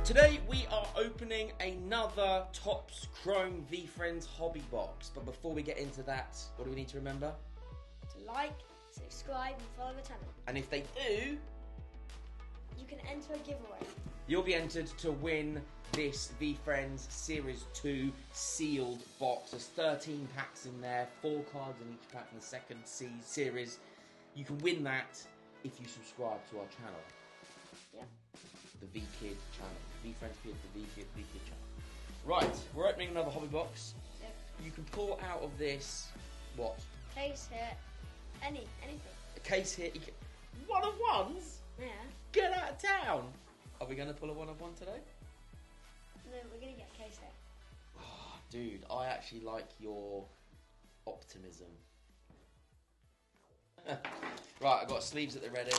Today we are opening another Topps Chrome Veefriends Hobby Box. But before we get into that, what do we need to remember? To like, subscribe and follow the channel. And if they do, you can enter a giveaway. You'll be entered to win this Veefriends Series 2 sealed box. There's 13 packs in there, 4 cards in each pack in the second series. You can win that if you subscribe to our channel. Yep. The V-Kid channel. Veefriends Kid, the V-Kid channel. Right, we're opening another hobby box. Yep. You can pull out of this, what? Case here. Anything. A case here. One of ones? Yeah. Get out of town! Are we going to pull a one of one today? No, we're going to get a case here. Oh, dude, I actually like your optimism. Right, I've got sleeves at the ready.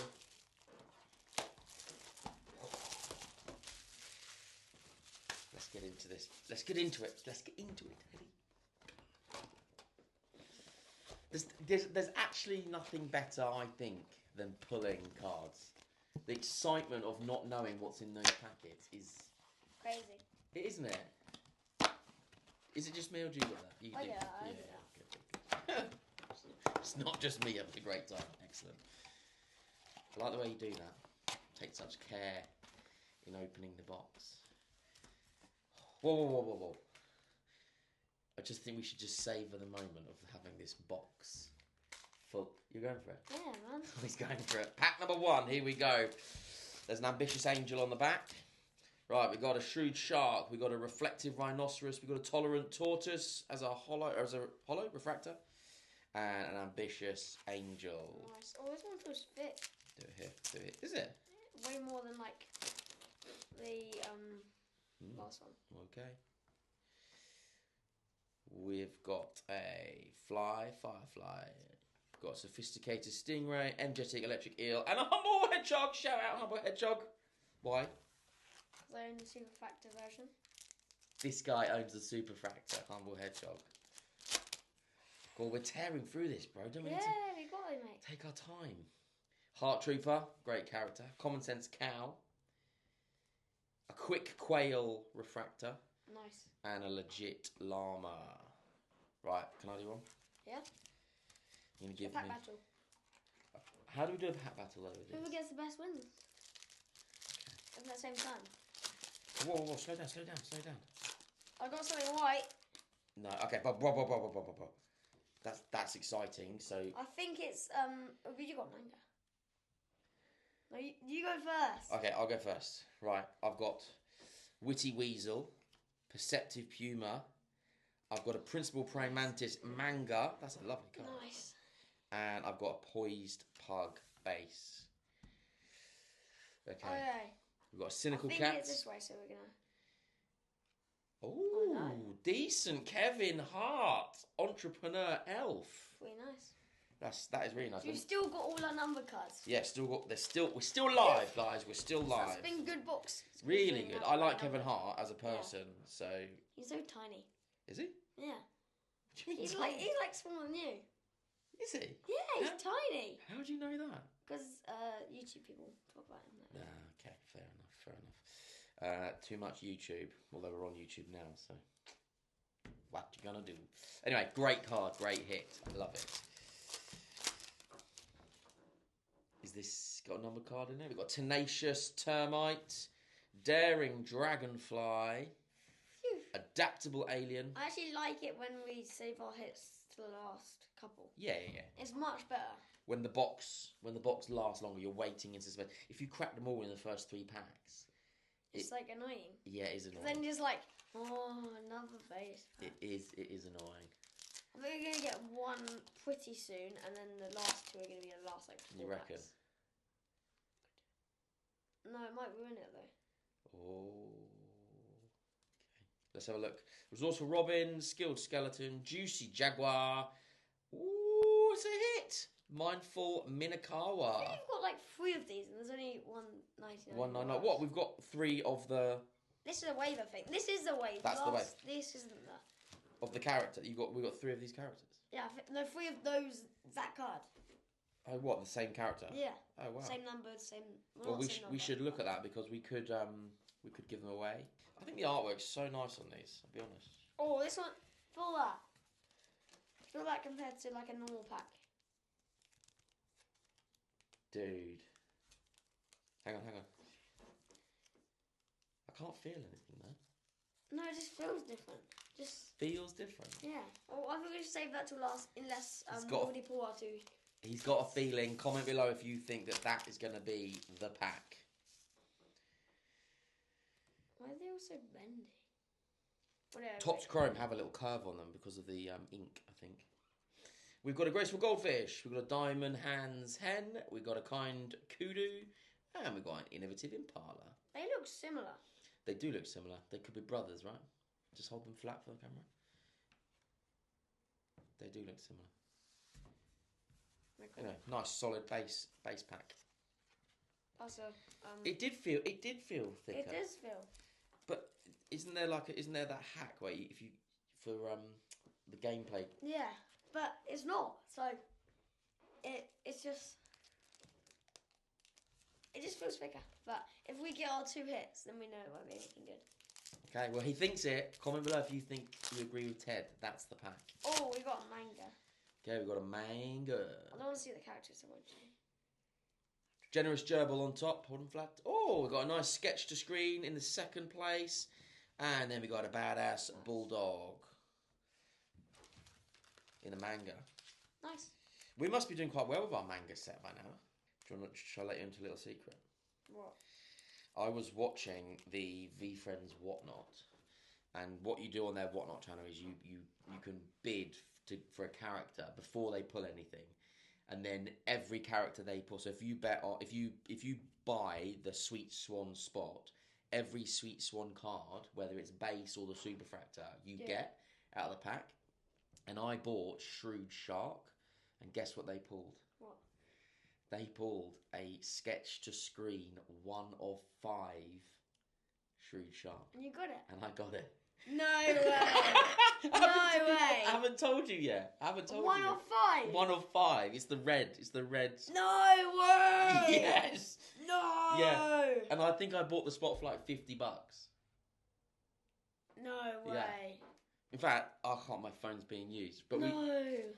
Let's get into this. Let's get into it. Let's get into it, Eddie. There's actually nothing better, I think, than pulling cards. The excitement of not knowing what's in those packets is crazy. It isn't it? Is it just me or do you get that? You I do. get that. I get that. Good. It's not just me having a great time. Excellent. I like the way you do that. Take such care in opening the box. Whoa. I just think we should just savour the moment of having this box full. You're going for it? Yeah, man. He's going for it. Pack number 1, here we go. There's an ambitious angel on the back. Right, we've got a shrewd shark, we've got a reflective rhinoceros, we've got a tolerant tortoise as a hollow refractor, and an ambitious angel. Nice. Oh, this one feels fit. Do it here, do it. Is it? Way more than like the last one. Okay. We've got a firefly. We've got a sophisticated stingray, energetic electric eel, and a humble hedgehog. Shout out, humble hedgehog. Why? Because I own the Superfactor version. This guy owns the Superfractor, humble hedgehog. Well, we're tearing through this, bro. Don't we? Yeah, we got it, mate. Take our time. Heart Trooper, great character. Common Sense Cow. A quick quail refractor. Nice. And a legit llama. Right, can I do one? Yeah. You're gonna give pack me. battle. How do we do a pack battle though with Whoever this? gets the best wins. At the same time. Whoa, slow down. I got something white. No, okay, but that's exciting. So I think it's you got manga. No, you go first. okay, I'll go first. Right, I've got Witty Weasel, Perceptive Puma. I've got a Principal Praying Mantis manga. That's a lovely card. Nice. And I've got a Poised Pug base. Okay. We've got a Cynical Cat. I think it's this way, so we're gonna. Ooh, no. Decent Kevin Hart, Entrepreneur Elf. Pretty nice. That is really nice. So you've still got all our number cards. Yeah, we're still live, guys. We're still live. That's been good box. Really good. I like Kevin Hart as a person. So he's so tiny. is he? Yeah. What do you mean He's tiny? like smaller than you. Is he? Yeah, he's tiny. How do you know that? Because YouTube people talk about him. Okay, fair enough. Too much YouTube. Although we're on YouTube now, so what you gonna do? Anyway, great card, great hit. I love it. Is this got a number card in there? We've got Tenacious Termite, Daring Dragonfly, Phew. Adaptable Alien. I actually like it when we save our hits to the last couple. Yeah. It's much better. When the box lasts longer, you're waiting in suspense. If you crack them all in the first 3 packs, It's like annoying. Yeah, it is annoying. Then just like, another base pack. It is annoying. I think we're gonna get one pretty soon, and then the last 2 are gonna be the last like 4 You reckon? packs. No, it might ruin it though. Oh. Okay. Let's have a look. Resourceful Robin, Skilled Skeleton, Juicy Jaguar. Ooh, it's a hit. Mindful Minakawa. I think you've got like 3 of these, and there's only 199. 199. What? We've got 3 of the. This is a waiver thing. This is the wave. That's the wave. This isn't that. Of the character. We've got 3 of these characters. Yeah, no, 3 of those. That card. Oh, what? The same character? Yeah. Oh, wow. Same number, same. Well, we should look at that because we could We could give them away. I think the artwork's so nice on these, I'll be honest. Oh, this one, feel that. Feel that compared to like a normal pack. Dude. Hang on. I can't feel anything though. No, it just feels different. Just feels different. Yeah. Oh, I think we should save that till last, unless we already pull our two. He's got a feeling. Comment below if you think that is going to be the pack. Why are they all so bendy? Whatever. Topps Chrome have a little curve on them because of the ink, I think. We've got a graceful goldfish. We've got a diamond hands hen. We've got a kind kudu. And we've got an innovative impala. They look similar. They do look similar. They could be brothers, right? Just hold them flat for the camera. They do look similar. Okay. Anyway, nice solid base pack. Also, it did feel thicker. It does feel. But isn't there that hack where if you for the gameplay? Yeah, but it's not. So it just feels thicker. But if we get our 2 hits, then we know it won't be anything good. Okay, well he thinks it. Comment below if you think you agree with Ted. That's the pack. Oh, we got a manga. Okay, we've got a manga. I don't want to see the characters so much. Generous gerbil on top, hold them flat. Oh, we've got a nice sketch to screen in the 2nd place. And then we got a badass bulldog in the manga. Nice. We must be doing quite well with our manga set by now. Shall I let you into a little secret? What? I was watching the Veefriends Whatnot, and what you do on their Whatnot channel is you can bid for a character before they pull anything, and then every character they pull. So if you bet on if you buy the Sweet Swan spot, every Sweet Swan card, whether it's base or the Superfractor, you get out of the pack. And I bought Shrewd Shark, and guess what they pulled? What? They pulled a sketch to screen 1 of 5 Shrewd Shark. And you got it? And I got it. No way. No way. I haven't told you yet. 1 of 5? 1 of 5. It's the red. No way. Yes. No. Yeah. And I think I bought the spot for like $50. No way. Yeah. In fact, I can't. My phone's being used. But no.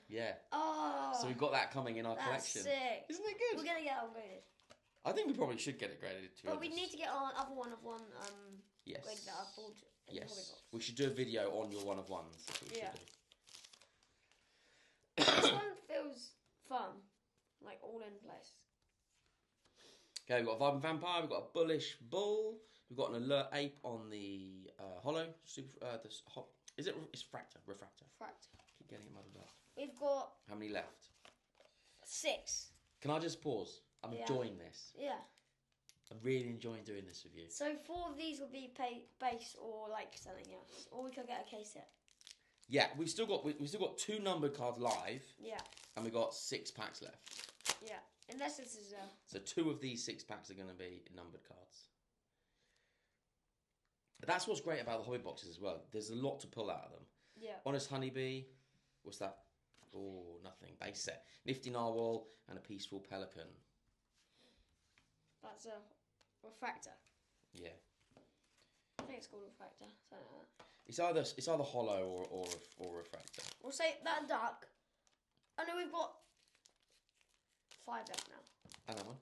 Yeah. Oh. So we've got that coming in our collection. That's sick. Isn't it good? We're gonna get upgraded. I think we probably should get it graded too. But we need to get our other 1 of 1 yes. grade that I pulled. Yes. We should do a video on your 1 of 1s. That's what we should do. This one feels fun. Like all in place. Okay, we've got a Vibrant Vampire, we've got a Bullish Bull, we've got an Alert Ape on the Hollow. It's Refractor. Keep getting it muddled up. We've got... How many left? 6. Can I just pause? I'm enjoying this. Yeah. I'm really enjoying doing this with you. So 4 of these will be base or like something else. Or we could get a case set. Yeah, we've still got 2 numbered cards live. Yeah. And we've got 6 packs left. Yeah. Unless this is So 2 of these 6 packs are going to be numbered cards. That's what's great about the hobby boxes as well. There's a lot to pull out of them. Yeah. Honest Honeybee. What's that? Oh, nothing. Base set. Nifty Narwhal and a Peaceful Pelican. That's a refractor. Yeah. I think it's called refractor. Something like that. It's either hollow or refractor. We'll say that duck. I know we've got 5 left now. And that one.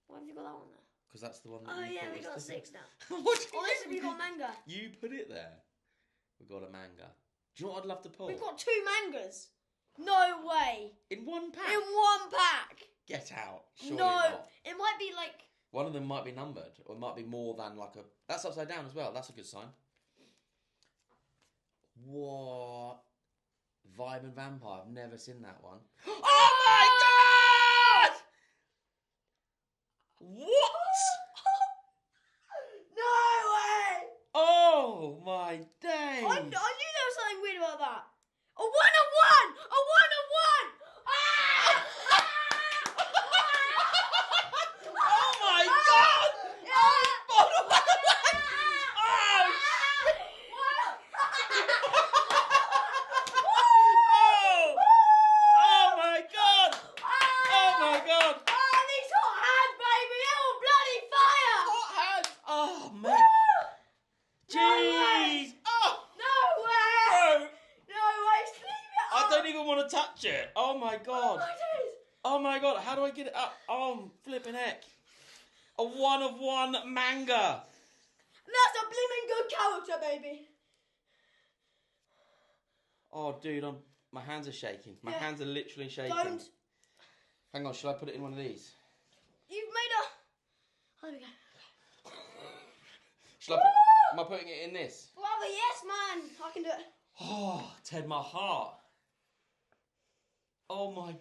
Why have you got that one there? Because that's the one that Oh you yeah, thought we was got the- 6 now. What do you Oh, this mean? we got manga. You put it there. We've got a manga. Do you know what I'd love to pull? We've got 2 mangas. No way. In one pack? In 1 pack. Get out. Surely No. not. It might be like... One of them might be numbered, or it might be more than like a... That's upside down as well. That's a good sign. What? Vibrant Vampire. I've never seen that one. Oh my god! What? No way! Oh my days! I knew there was something weird about that. A 1 of 1! A 1 of 1! Ah! Oh my god! Oh my god! Oh my god! Oh, these hot hands, baby! Oh touch it. Oh my god. Oh my god. How do I get it up? Oh, flipping heck. A 1 of 1 manga. That's a blooming good character, baby. Oh, dude, my hands are shaking. My hands are literally shaking. Don't. Hang on, shall I put it in one of these? You've made a... There we go. Am I putting it in this? Brother, yes, man. I can do it. Oh, Ted, my heart. Oh my...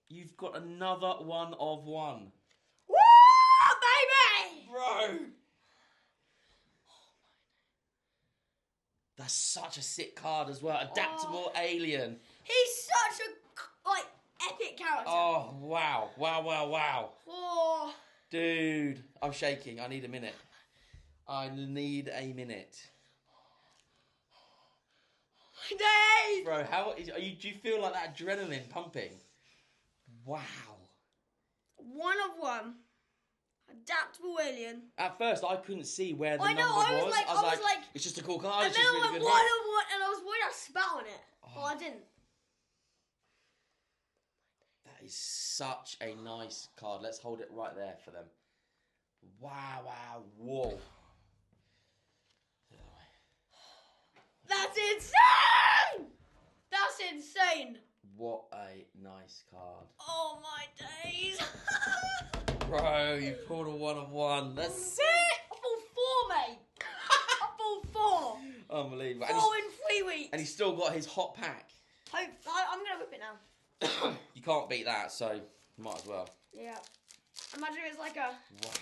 You've got another 1 of 1. Woo, baby! Bro! That's such a sick card as well. Adaptable alien. He's such a, epic character. Oh, wow. Wow. Oh. Dude, I'm shaking. I need a minute. I need a minute. Dave! Bro, do you feel like that adrenaline pumping? Wow. 1 of 1. Adaptable alien. At first, I couldn't see where the I know, number I was like, it's just a cool card. and It's then just I really went good 1 hit. of 1, and I was worried I spat on it. But I didn't. That is such a nice card. Let's hold it right there for them. Wow. Whoa. That's insane! That's insane! What a nice card. Oh my days! Bro, you pulled a 1 of 1. That's sick! I pulled 4, mate! I pulled 4! Unbelievable. 4 in 3 weeks! And he's still got his hot pack. I'm gonna whip it now. You can't beat that, so might as well. Yeah. Imagine it's like a... Wow.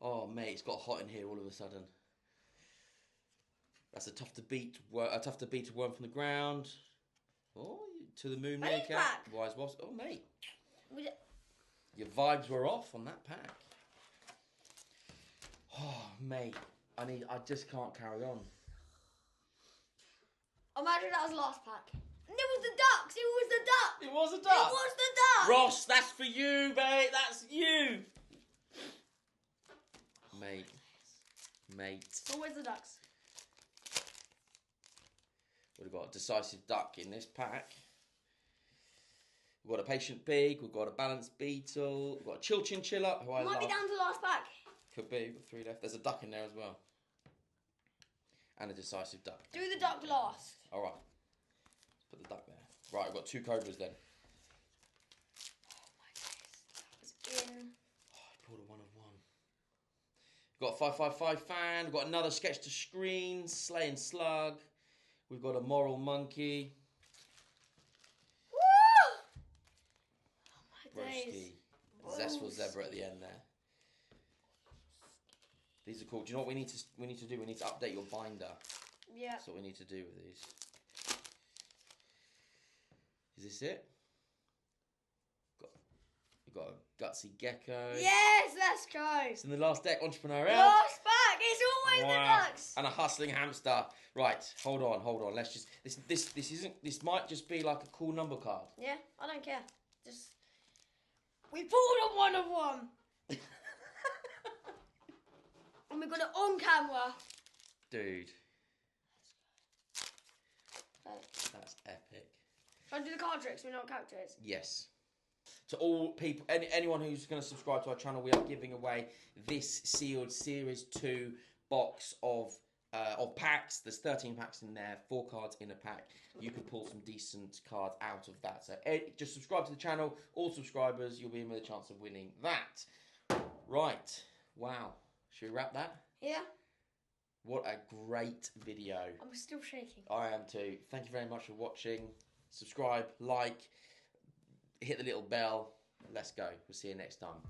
Oh, mate, it's got hot in here all of a sudden. That's a tough to beat worm from the ground. Oh, to the moon meerkat. Wise wasp. Oh, mate. Your vibes were off on that pack. Oh, mate. I just can't carry on. Imagine that was the last pack. And it was the ducks. It was the duck. It was a It duck. was the duck. Ross, that's for you, mate. That's you. Mate. Always the ducks. We've got a decisive duck in this pack. We've got a patient pig. We've got a balanced beetle. We've got a chill chinchilla, who I love. Might be down to the last pack. Could be. We've got 3 left. There's a duck in there as well. And a decisive duck. Do the duck last. All right. Let's put the duck there. Right, I've got 2 cobras then. That was in. Oh, I pulled a 1 of 1. We've got a 555 fan. We've got another sketch to screen. Slaying slug. We've got a moral monkey. Woo! Oh my days. Broski. Zestful zebra at the end there. These are cool. Do you know what we need to do? We need to update your binder. Yeah. That's what we need to do with these. Is this it? We've got a gutsy gecko. Yes, let's go. It's in the last deck, entrepreneurial. Last pack. It's always the ducks. And a hustling hamster. Right, hold on. Let's just this might just be like a cool number card. Yeah, I don't care. Just we pulled a 1 of 1. And we got it on camera. Dude. Right. That's epic. Shall I do the card tricks? We know what character it is. Yes. To all people, anyone who's going to subscribe to our channel, we are giving away this sealed Series 2 box of packs. There's 13 packs in there, 4 cards in a pack. You can pull some decent cards out of that. So just subscribe to the channel. All subscribers, you'll be in with a chance of winning that. Right. Wow. Should we wrap that? Yeah. What a great video. I'm still shaking. I am too. Thank you very much for watching. Subscribe, like, hit the little bell. Let's go. We'll see you next time.